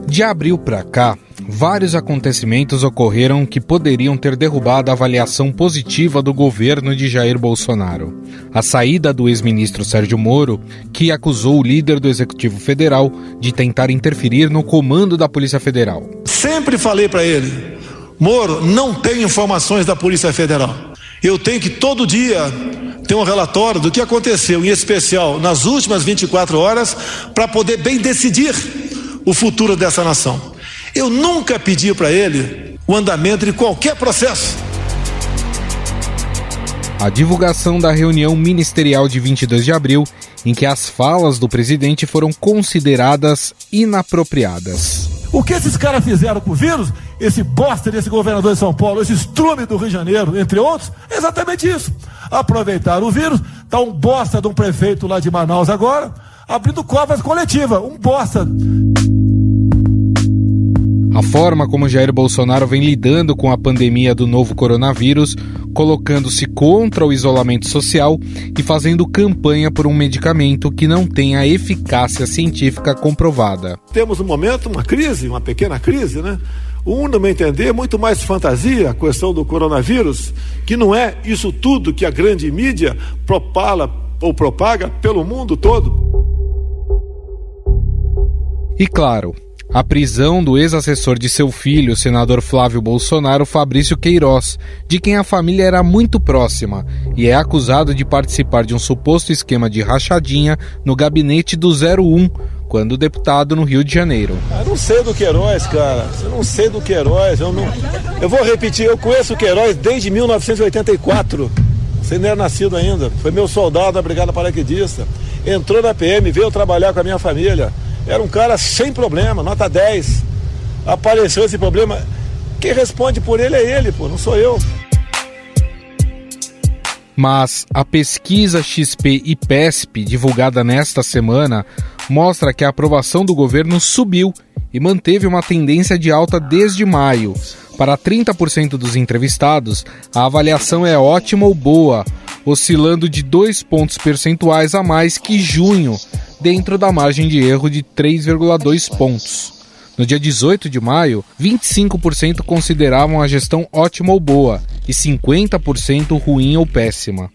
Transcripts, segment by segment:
De abril para cá, vários acontecimentos ocorreram que poderiam ter derrubado a avaliação positiva do governo de Jair Bolsonaro. A saída do ex-ministro Sérgio Moro, que acusou o líder do Executivo Federal de tentar interferir no comando da Polícia Federal. Sempre falei para ele, Moro, não tem informações da Polícia Federal. Eu tenho que todo dia ter um relatório do que aconteceu, em especial nas últimas 24 horas, para poder bem decidir o futuro dessa nação. Eu nunca pedi para ele o andamento de qualquer processo. A divulgação da reunião ministerial de 22 de abril, em que as falas do presidente foram consideradas inapropriadas. O que esses caras fizeram com o vírus, esse bosta desse governador de São Paulo, esse estrume do Rio de Janeiro, entre outros, é exatamente isso. Aproveitaram o vírus, tá um bosta de um prefeito lá de Manaus agora, abrindo covas coletivas, um bosta. A forma como Jair Bolsonaro vem lidando com a pandemia do novo coronavírus, colocando-se contra o isolamento social e fazendo campanha por um medicamento que não tem a eficácia científica comprovada. Temos no momento uma crise, uma pequena crise, né? No meu entender, é muito mais fantasia a questão do coronavírus, que não é isso tudo que a grande mídia propala ou propaga pelo mundo todo. E claro, a prisão do ex-assessor de seu filho, o senador Flávio Bolsonaro, Fabrício Queiroz, de quem a família era muito próxima e é acusado de participar de um suposto esquema de rachadinha no gabinete do 01, quando deputado no Rio de Janeiro. Eu não sei do Queiroz, cara. Eu não sei do Queiroz. Eu vou repetir, eu conheço o Queiroz desde 1984. Você nem era nascido ainda. Foi meu soldado da Brigada Paraquedista. Entrou na PM, veio trabalhar com a minha família. Era um cara sem problema, nota 10. Apareceu esse problema. Quem responde por ele é ele, não sou eu. Mas a pesquisa XP e PESP, divulgada nesta semana, mostra que a aprovação do governo subiu e manteve uma tendência de alta desde maio. Para 30% dos entrevistados, a avaliação é ótima ou boa, oscilando de 2 pontos percentuais a mais que junho, dentro da margem de erro de 3,2 pontos. No dia 18 de maio, 25% consideravam a gestão ótima ou boa e 50% ruim ou péssima.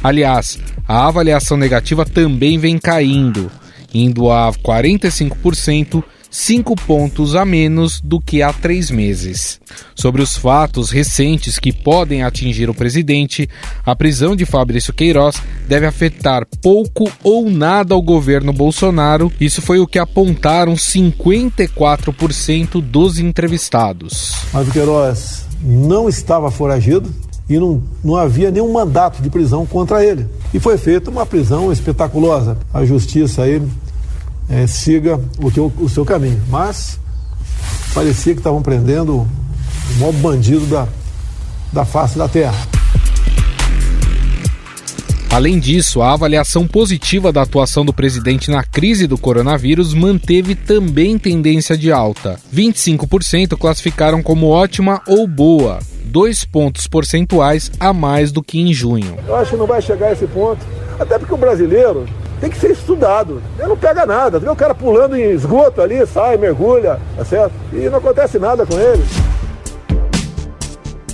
Aliás, a avaliação negativa também vem caindo, indo a 45%, 5 pontos a menos do que há 3 meses. Sobre os fatos recentes que podem atingir o presidente, a prisão de Fabrício Queiroz deve afetar pouco ou nada o governo Bolsonaro. Isso foi o que apontaram 54% dos entrevistados. Mas o Queiroz não estava foragido e não havia nenhum mandato de prisão contra ele. E foi feita uma prisão espetaculosa. A justiça aí siga o seu caminho. Mas parecia que estavam prendendo o maior bandido da face da terra. Além disso, a avaliação positiva da atuação do presidente na crise do coronavírus manteve também tendência de alta. 25% classificaram como ótima ou boa, 2 pontos percentuais a mais do que em junho. Eu acho que não vai chegar a esse ponto, até porque o brasileiro tem que ser estudado. Ele não pega nada. Vê o cara pulando em esgoto ali, sai, mergulha, tá certo? E não acontece nada com ele.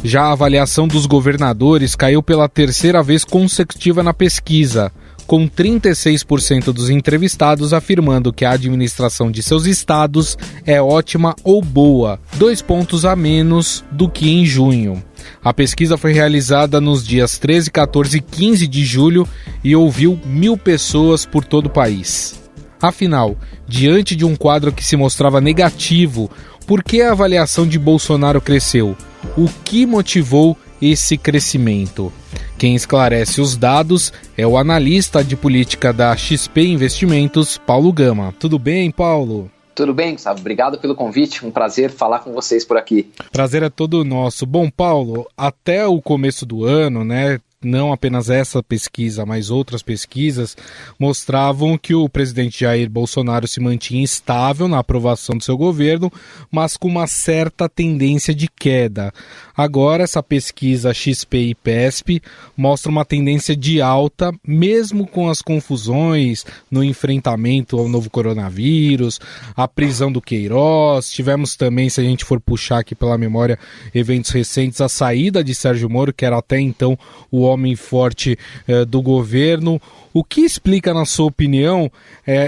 Já a avaliação dos governadores caiu pela 3ª vez consecutiva na pesquisa, com 36% dos entrevistados afirmando que a administração de seus estados é ótima ou boa, 2 pontos a menos do que em junho. A pesquisa foi realizada nos dias 13, 14 e 15 de julho e ouviu 1.000 pessoas por todo o país. Afinal, diante de um quadro que se mostrava negativo, por que a avaliação de Bolsonaro cresceu? O que motivou esse crescimento? Quem esclarece os dados é o analista de política da XP Investimentos, Paulo Gama. Tudo bem, Paulo? Tudo bem, Gustavo? Obrigado pelo convite. Um prazer falar com vocês por aqui. Prazer é todo nosso. Bom, Paulo, até o começo do ano, né? Não apenas essa pesquisa, mas outras pesquisas mostravam que o presidente Jair Bolsonaro se mantinha estável na aprovação do seu governo, mas com uma certa tendência de queda. Agora, essa pesquisa XP e PESP mostra uma tendência de alta, mesmo com as confusões no enfrentamento ao novo coronavírus, a prisão do Queiroz. Tivemos também, se a gente for puxar aqui pela memória, eventos recentes, a saída de Sérgio Moro, que era até então o homem forte do governo. O que explica, na sua opinião,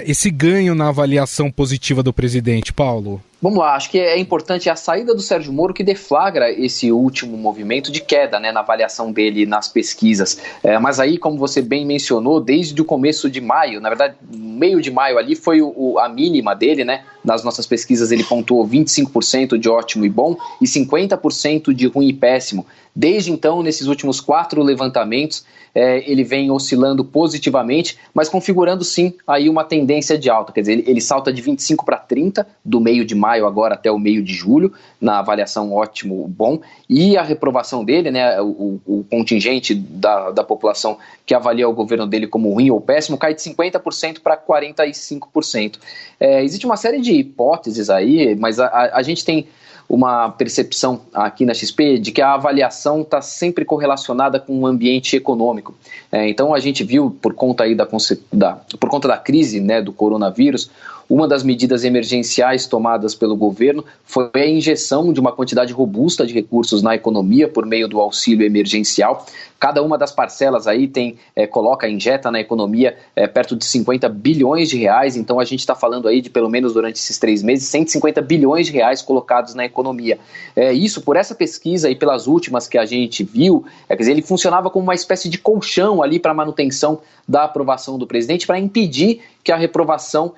esse ganho na avaliação positiva do presidente, Paulo? Vamos lá, acho que é importante a saída do Sérgio Moro que deflagra esse último movimento de queda, né, na avaliação dele nas pesquisas. Mas aí, como você bem mencionou, desde o começo de maio, na verdade, meio de maio ali foi a mínima dele, né? Nas nossas pesquisas ele pontuou 25% de ótimo e bom e 50% de ruim e péssimo. Desde então, nesses últimos 4 levantamentos, ele vem oscilando positivamente, mas configurando sim aí uma tendência de alta. Quer dizer, ele salta de 25 para 30, do meio de maio agora até o meio de julho, na avaliação ótimo, bom, e a reprovação dele, né, o contingente da população que avalia o governo dele como ruim ou péssimo, cai de 50% para 45%. Existe uma série de hipóteses aí, mas a gente tem uma percepção aqui na XP de que a avaliação está sempre correlacionada com o ambiente econômico. Então a gente viu, por conta aí por conta da crise, né, do coronavírus, uma das medidas emergenciais tomadas pelo governo foi a injeção de uma quantidade robusta de recursos na economia por meio do auxílio emergencial. Cada uma das parcelas aí injeta na economia perto de 50 bilhões de reais, então a gente está falando aí de, pelo menos durante esses 3 meses, 150 bilhões de reais colocados na economia. Isso, por essa pesquisa e pelas últimas que a gente viu, quer dizer, ele funcionava como uma espécie de colchão ali para a manutenção da aprovação do presidente, para impedir que a reprovação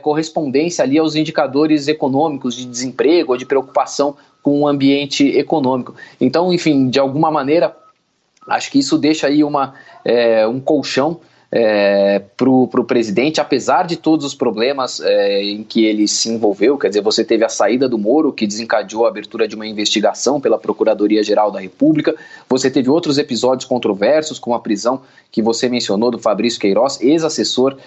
correspondesse ali aos indicadores econômicos de desemprego ou de preocupação com o ambiente econômico. Então, enfim, de alguma maneira, acho que isso deixa aí um colchão para o presidente, apesar de todos os problemas em que ele se envolveu. Quer dizer, você teve a saída do Moro, que desencadeou a abertura de uma investigação pela Procuradoria-Geral da República, você teve outros episódios controversos, como a prisão que você mencionou do Fabrício Queiroz, ex-assessor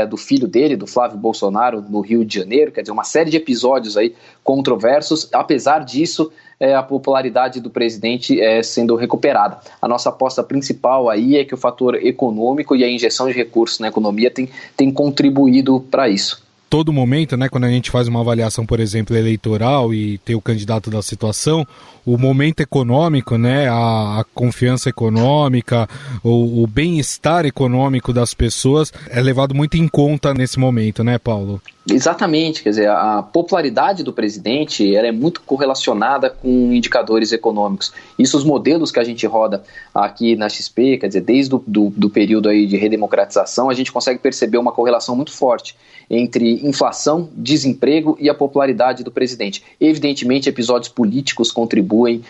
do filho dele, do Flávio Bolsonaro, no Rio de Janeiro. Quer dizer, uma série de episódios aí controversos. Apesar disso, a popularidade do presidente sendo recuperada. A nossa aposta principal aí é que o fator econômico e a injeção de recursos na economia tem contribuído para isso. Todo momento, né, quando a gente faz uma avaliação, por exemplo, eleitoral e tem o candidato da situação, o momento econômico, né, a confiança econômica, o bem-estar econômico das pessoas é levado muito em conta nesse momento, né, Paulo? Exatamente, quer dizer, a popularidade do presidente ela é muito correlacionada com indicadores econômicos. Isso, os modelos que a gente roda aqui na XP, quer dizer, desde do período aí de redemocratização, a gente consegue perceber uma correlação muito forte entre inflação, desemprego e a popularidade do presidente. Evidentemente, episódios políticos contribuem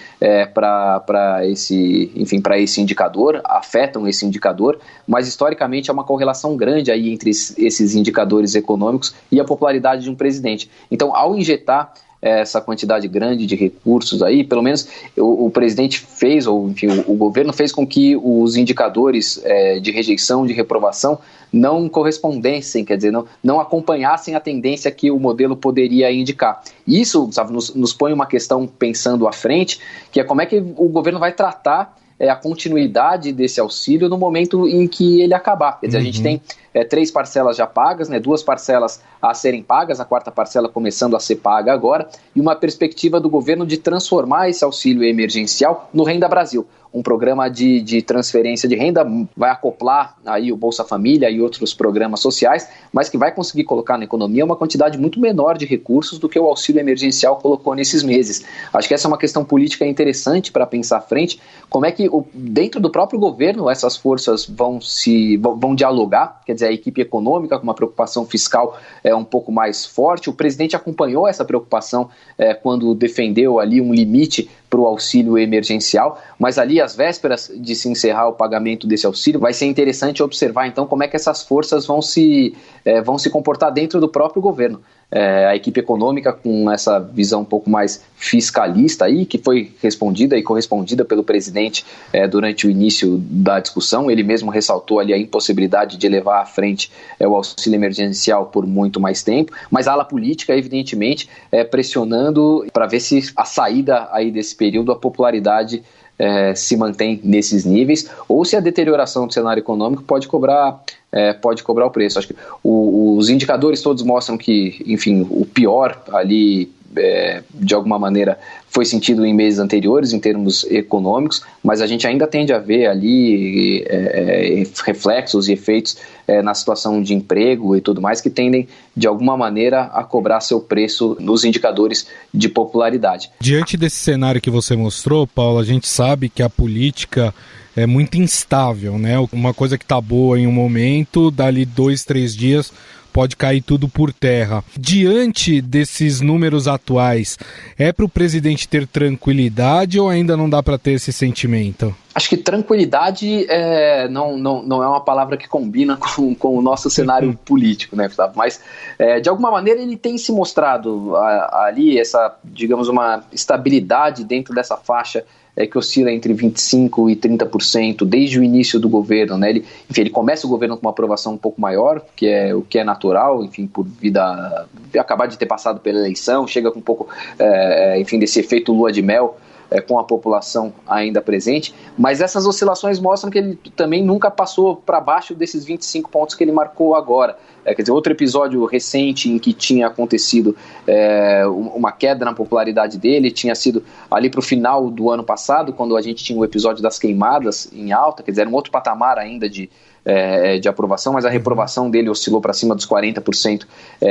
para esse indicador, afetam esse indicador, mas historicamente há uma correlação grande aí entre esses indicadores econômicos e a popularidade de um presidente. Então, ao injetar essa quantidade grande de recursos aí, pelo menos o presidente fez, ou enfim, o governo fez com que os indicadores de rejeição, de reprovação, não correspondessem, quer dizer, não acompanhassem a tendência que o modelo poderia indicar. Isso, sabe, nos põe uma questão pensando à frente, que é como é que o governo vai tratar a continuidade desse auxílio no momento em que ele acabar. Quer dizer, a gente tem 3 parcelas já pagas, né, 2 parcelas a serem pagas, a 4ª parcela começando a ser paga agora, e uma perspectiva do governo de transformar esse auxílio emergencial no Renda Brasil. Um programa de transferência de renda, vai acoplar aí o Bolsa Família e outros programas sociais, mas que vai conseguir colocar na economia uma quantidade muito menor de recursos do que o auxílio emergencial colocou nesses meses. Acho que essa é uma questão política interessante para pensar à frente, como é que dentro do próprio governo essas forças vão dialogar, quer dizer, a equipe econômica com uma preocupação fiscal um pouco mais forte. O presidente acompanhou essa preocupação quando defendeu ali um limite para o auxílio emergencial, mas ali às vésperas de se encerrar o pagamento desse auxílio, vai ser interessante observar então como é que essas forças vão se comportar dentro do próprio governo. A equipe econômica com essa visão um pouco mais fiscalista aí, que foi respondida e correspondida pelo presidente durante o início da discussão. Ele mesmo ressaltou ali a impossibilidade de levar à frente o auxílio emergencial por muito mais tempo, mas a ala política, evidentemente, pressionando para ver se a saída aí desse período a popularidade se mantém nesses níveis, ou se a deterioração do cenário econômico pode cobrar o preço. Acho que os indicadores todos mostram que, enfim, o pior ali, de alguma maneira, foi sentido em meses anteriores em termos econômicos, mas a gente ainda tende a ver ali reflexos e efeitos na situação de emprego e tudo mais, que tendem de alguma maneira a cobrar seu preço nos indicadores de popularidade. Diante desse cenário que você mostrou, Paulo, a gente sabe que a política é muito instável, né? Uma coisa que está boa em um momento, dali 2-3 dias pode cair tudo por terra. Diante desses números atuais, é para o presidente ter tranquilidade ou ainda não dá para ter esse sentimento? Acho que tranquilidade não é uma palavra que combina com o nosso cenário político, né, Gustavo? Mas, de alguma maneira, ele tem se mostrado ali, digamos, uma estabilidade dentro dessa faixa que oscila entre 25% e 30% desde o início do governo, né? Ele começa o governo com uma aprovação um pouco maior, o que é natural, enfim, por acabar de ter passado pela eleição, chega com um pouco, enfim, desse efeito lua de mel, com a população ainda presente, mas essas oscilações mostram que ele também nunca passou para baixo desses 25 pontos que ele marcou agora. Quer dizer, outro episódio recente em que tinha acontecido uma queda na popularidade dele tinha sido ali para o final do ano passado, quando a gente tinha o episódio das queimadas em alta, quer dizer, era um outro patamar ainda de aprovação, mas a reprovação dele oscilou para cima dos 40%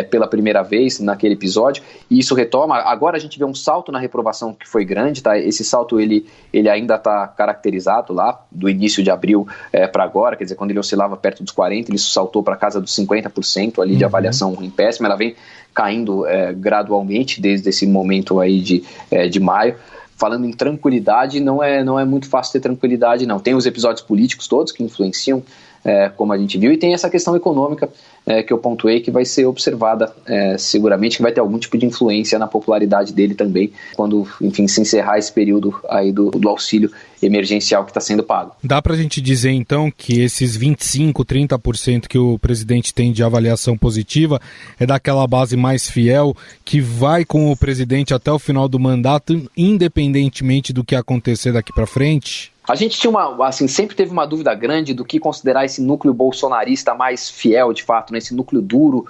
pela primeira vez naquele episódio, e isso retoma. Agora a gente vê um salto na reprovação que foi grande, tá? Esse salto ele ainda está caracterizado lá, do início de abril para agora, quer dizer, quando ele oscilava perto dos 40%, ele saltou para casa dos 50% ali de avaliação ruim péssima, ela vem caindo gradualmente desde esse momento aí de maio. Falando em tranquilidade, não é muito fácil ter tranquilidade, não. Tem os episódios políticos todos que influenciam, como a gente viu, e tem essa questão econômica que eu pontuei, que vai ser observada seguramente, que vai ter algum tipo de influência na popularidade dele também, quando, enfim, se encerrar esse período aí do auxílio emergencial que está sendo pago. Dá para a gente dizer, então, que esses 25%, 30% que o presidente tem de avaliação positiva é daquela base mais fiel, que vai com o presidente até o final do mandato, independentemente do que acontecer daqui para frente? A gente tinha sempre teve uma dúvida grande do que considerar esse núcleo bolsonarista mais fiel, de fato, esse núcleo duro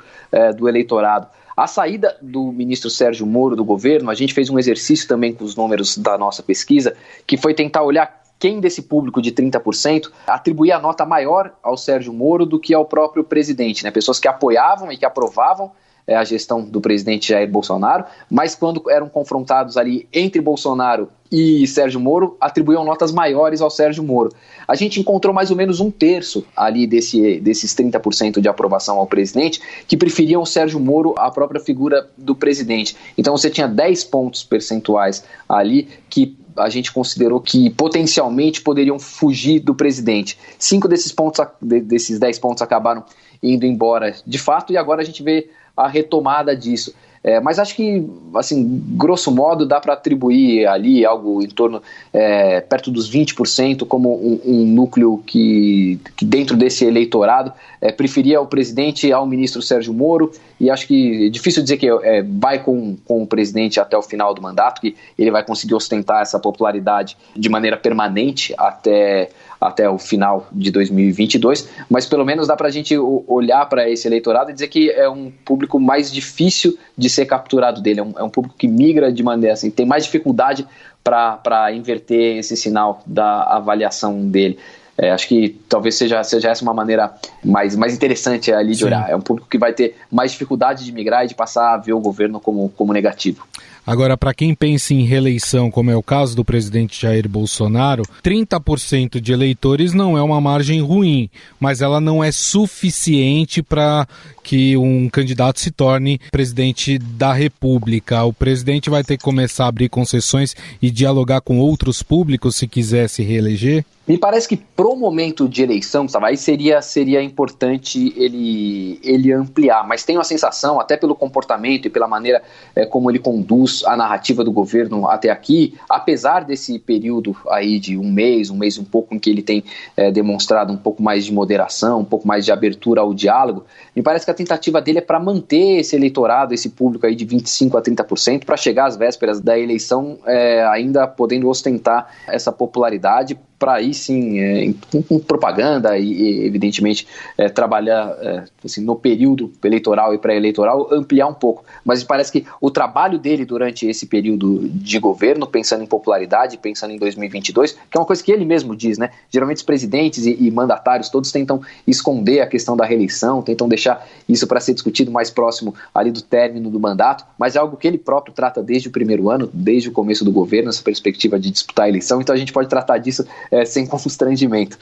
do eleitorado. A saída do ministro Sérgio Moro do governo, a gente fez um exercício também com os números da nossa pesquisa, que foi tentar olhar quem desse público de 30% atribuía a nota maior ao Sérgio Moro do que ao próprio presidente, né? Pessoas que apoiavam e que aprovavam a gestão do presidente Jair Bolsonaro, mas quando eram confrontados ali entre Bolsonaro e Sérgio Moro, atribuíam notas maiores ao Sérgio Moro. A gente encontrou mais ou menos 1/3 ali desses 30% de aprovação ao presidente, que preferiam o Sérgio Moro à própria figura do presidente. Então você tinha 10 pontos percentuais ali que a gente considerou que potencialmente poderiam fugir do presidente. 5 desses 10 pontos acabaram indo embora de fato, e agora a gente vê a retomada disso. Mas acho que, assim, grosso modo, dá para atribuir ali algo em torno, perto dos 20%, como um núcleo que dentro desse eleitorado preferia o presidente ao ministro Sérgio Moro, e acho que é difícil dizer que vai com o presidente até o final do mandato, que ele vai conseguir ostentar essa popularidade de maneira permanente até o final de 2022, mas pelo menos dá para a gente olhar para esse eleitorado e dizer que é um público mais difícil de ser capturado dele, é um público que migra de maneira assim, tem mais dificuldade para inverter esse sinal da avaliação dele. Acho que talvez seja essa uma maneira mais interessante ali de olhar. É um público que vai ter mais dificuldade de migrar e de passar a ver o governo como negativo. Agora, para quem pensa em reeleição, como é o caso do presidente Jair Bolsonaro, 30% de eleitores não é uma margem ruim, mas ela não é suficiente para que um candidato se torne presidente da República. O presidente vai ter que começar a abrir concessões e dialogar com outros públicos se quiser se reeleger? Me parece que pro momento de eleição, Gustavo, aí seria importante ele ampliar, mas tenho a sensação, até pelo comportamento e pela maneira como ele conduz a narrativa do governo até aqui, apesar desse período aí de um mês e um pouco, em que ele tem demonstrado um pouco mais de moderação, um pouco mais de abertura ao diálogo, me parece que a tentativa dele é para manter esse eleitorado, esse público aí de 25% a 30%, para chegar às vésperas da eleição ainda podendo ostentar essa popularidade, para aí sim, com propaganda e evidentemente trabalhar assim, no período eleitoral e pré-eleitoral, ampliar um pouco. Mas parece que o trabalho dele durante esse período de governo, pensando em popularidade, pensando em 2022, que é uma coisa que ele mesmo diz, né? Geralmente os presidentes e mandatários todos tentam esconder a questão da reeleição, tentam deixar isso para ser discutido mais próximo ali do término do mandato, mas é algo que ele próprio trata desde o primeiro ano, desde o começo do governo, essa perspectiva de disputar a eleição. Então a gente pode tratar disso sem constrangimento,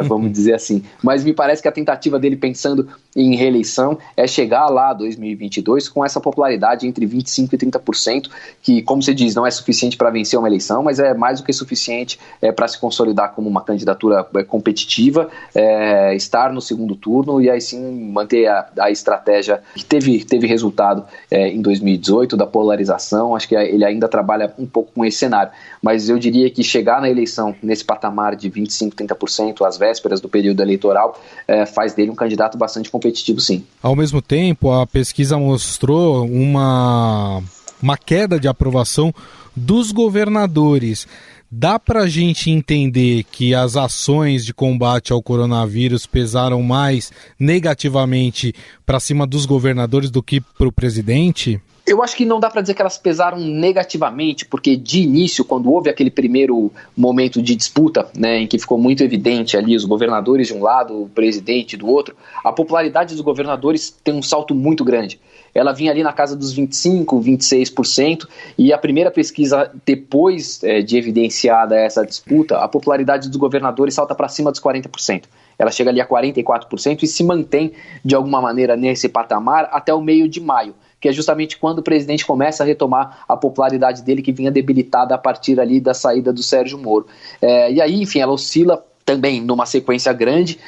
vamos dizer assim. Mas me parece que a tentativa dele, pensando em reeleição, é chegar lá 2022 com essa popularidade entre 25% e 30%, que, como você diz, não é suficiente para vencer uma eleição, mas é mais do que suficiente para se consolidar como uma candidatura competitiva, estar no segundo turno e aí sim manter a estratégia que teve resultado em 2018, da polarização. Acho que ele ainda trabalha um pouco com esse cenário, mas eu diria que chegar na eleição nesse patamar de 25%, 30% às vésperas do período eleitoral faz dele um candidato bastante competitivo, sim. Ao mesmo tempo, a pesquisa mostrou uma queda de aprovação dos governadores. Dá para a gente entender que as ações de combate ao coronavírus pesaram mais negativamente para cima dos governadores do que para o presidente? Eu acho que não dá para dizer que elas pesaram negativamente, porque de início, quando houve aquele primeiro momento de disputa, né, em que ficou muito evidente ali os governadores de um lado, o presidente do outro, a popularidade dos governadores tem um salto muito grande. Ela vinha ali na casa dos 25%, 26%, e a primeira pesquisa, depois de evidenciada essa disputa, a popularidade dos governadores salta para cima dos 40%. Ela chega ali a 44% e se mantém, de alguma maneira, nesse patamar até o meio de maio, que é justamente quando o presidente começa a retomar a popularidade dele, que vinha debilitada a partir ali da saída do Sérgio Moro. E aí, enfim, ela oscila também numa sequência grande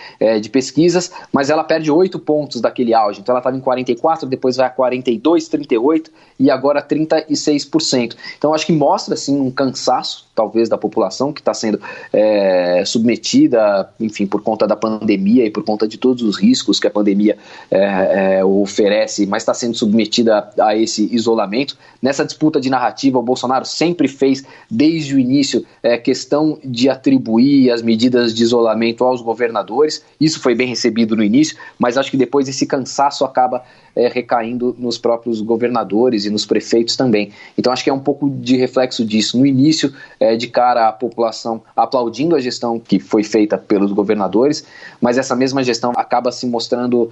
de pesquisas, mas ela perde 8 pontos daquele auge. Então ela estava em 44%, depois vai a 42%, 38% e agora 36%. Então acho que mostra assim, um cansaço, talvez, da população que está sendo submetida, enfim, por conta da pandemia e por conta de todos os riscos que a pandemia oferece, mas está sendo submetida a esse isolamento. Nessa disputa de narrativa, o Bolsonaro sempre fez, desde o início, questão de atribuir as medidas de isolamento aos governadores. Isso foi bem recebido no início, mas acho que depois esse cansaço acaba recaindo nos próprios governadores e nos prefeitos também. Então acho que é um pouco de reflexo disso. No início, de cara a população aplaudindo a gestão que foi feita pelos governadores, mas essa mesma gestão acaba se mostrando,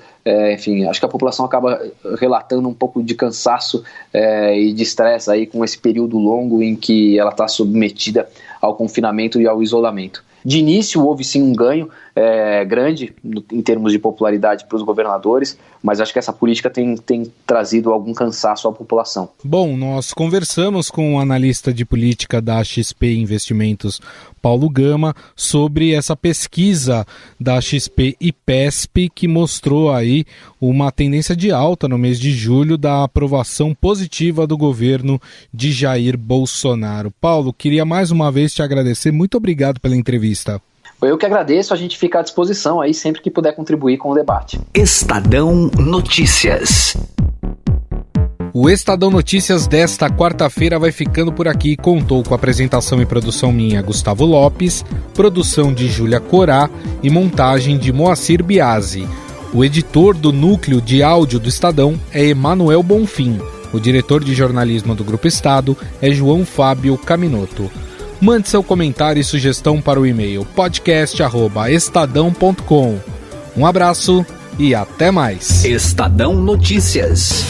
enfim, acho que a população acaba relatando um pouco de cansaço e de estresse aí com esse período longo em que ela está submetida ao confinamento e ao isolamento. De início houve sim um ganho grande em termos de popularidade para os governadores, mas acho que essa política tem trazido algum cansaço à população. Bom, nós conversamos com o analista de política da XP Investimentos, Paulo Gama, sobre essa pesquisa da XP e PESP que mostrou aí uma tendência de alta no mês de julho da aprovação positiva do governo de Jair Bolsonaro. Paulo, queria mais uma vez te agradecer, muito obrigado pela entrevista. Eu que agradeço, a gente fica à disposição aí sempre que puder contribuir com o debate. Estadão Notícias. O Estadão Notícias desta quarta-feira vai ficando por aqui. Contou com apresentação e produção minha, Gustavo Lopes, produção de Júlia Corá e montagem de Moacir Biasi. O editor do núcleo de áudio do Estadão é Emanuel Bonfim. O diretor de jornalismo do Grupo Estado é João Fábio Caminoto. Mande seu comentário e sugestão para o e-mail podcast@estadão.com. Um abraço e até mais. Estadão Notícias.